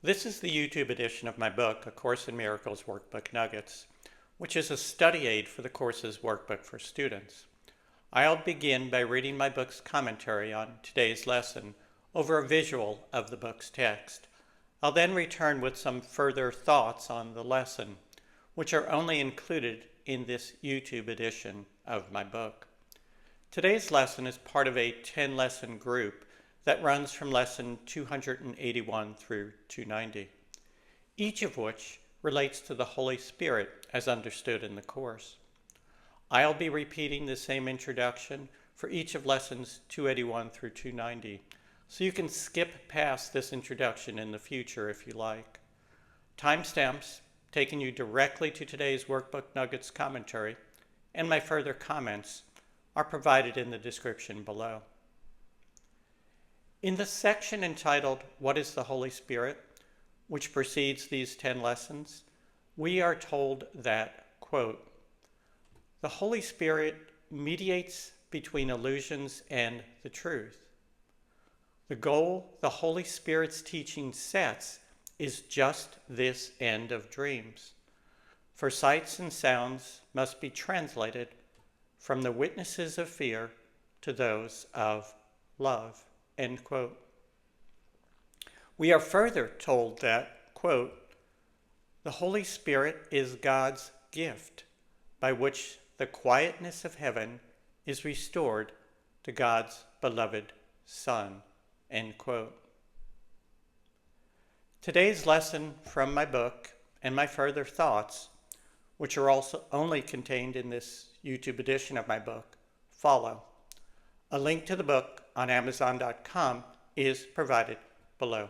This is the YouTube edition of my book, A Course in Miracles Workbook Nuggets, which is a study aid for the course's workbook for students. I'll begin by reading my book's commentary on today's lesson over a visual of the book's text. I'll then return with some further thoughts on the lesson, which are only included in this YouTube edition of my book. Today's lesson is part of a 10-lesson group that runs from lesson 281 through 290, each of which relates to the Holy Spirit as understood in the course. I'll be repeating the same introduction for each of lessons 281 through 290, so you can skip past this introduction in the future if you like. Timestamps taking you directly to today's Workbook Nuggets commentary and my further comments are provided in the description below. In the section entitled, What is the Holy Spirit?, which precedes these 10 lessons, we are told that, quote, the Holy Spirit mediates between illusions and the truth. The goal the Holy Spirit's teaching sets is just this end of dreams. For sights and sounds must be translated from the witnesses of fear to those of love. End quote. We are further told that, quote, the Holy Spirit is God's gift by which the quietness of heaven is restored to God's beloved Son, end quote. Today's lesson from my book and my further thoughts, which are also only contained in this YouTube edition of my book, follow. A link to the book on Amazon.com is provided below.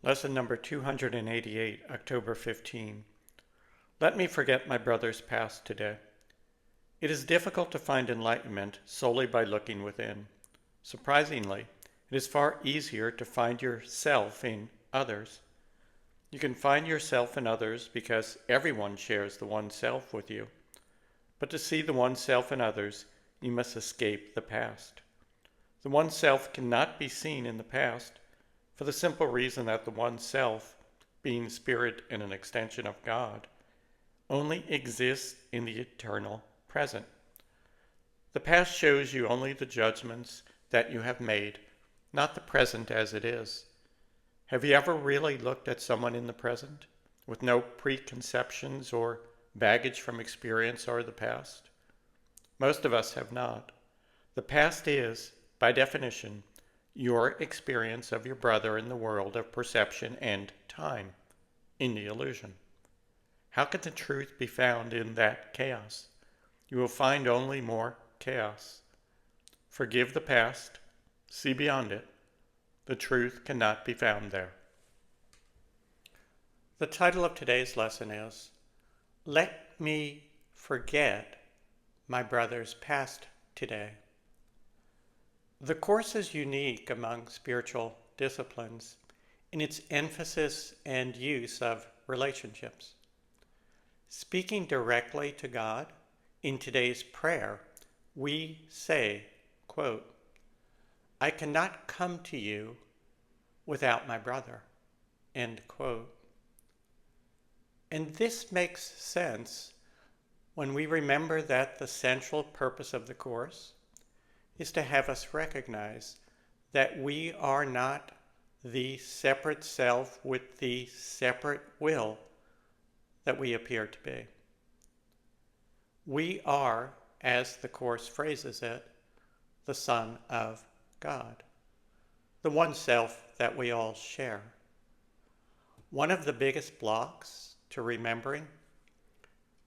Lesson number 288, October 15. Let me forget my brother's past today. It is difficult to find enlightenment solely by looking within. Surprisingly, it is far easier to find yourself in others. You can find yourself in others because everyone shares the one self with you. But to see the one self in others, you must escape the past. The one self cannot be seen in the past for the simple reason that the one self, being spirit and an extension of God, only exists in the eternal present. The past shows you only the judgments that you have made, not the present as it is. Have you ever really looked at someone in the present with no preconceptions or baggage from experience or the past? Most of us have not. The past is, by definition, your experience of your brother in the world of perception and time, in the illusion. How can the truth be found in that chaos? You will find only more chaos. Forgive the past, see beyond it. The truth cannot be found there. The title of today's lesson is, Let Me Forget My Brother's Past Today. The course is unique among spiritual disciplines in its emphasis and use of relationships. Speaking directly to God, in today's prayer, we say, quote, I cannot come to you without my brother, end quote. And this makes sense when we remember that the central purpose of the Course is to have us recognize that we are not the separate self with the separate will that we appear to be. We are, as the Course phrases it, the Son of God, the one self that we all share. One of the biggest blocks to remembering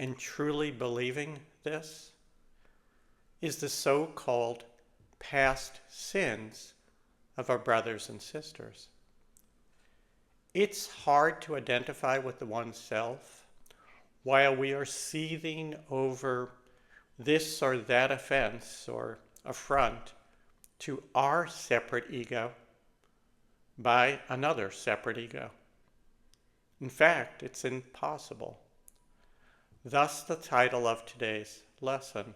and truly believing this is the so-called past sins of our brothers and sisters. It's hard to identify with the one self while we are seething over this or that offense or affront to our separate ego by another separate ego. In fact, it's impossible. Thus the title of today's lesson,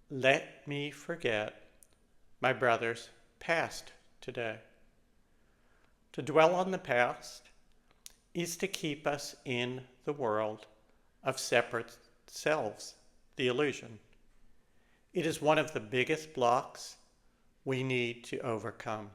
Let Me Forget My Brother's Past Today. To dwell on the past is to keep us in the world of separate selves, the illusion. It is one of the biggest blocks we need to overcome.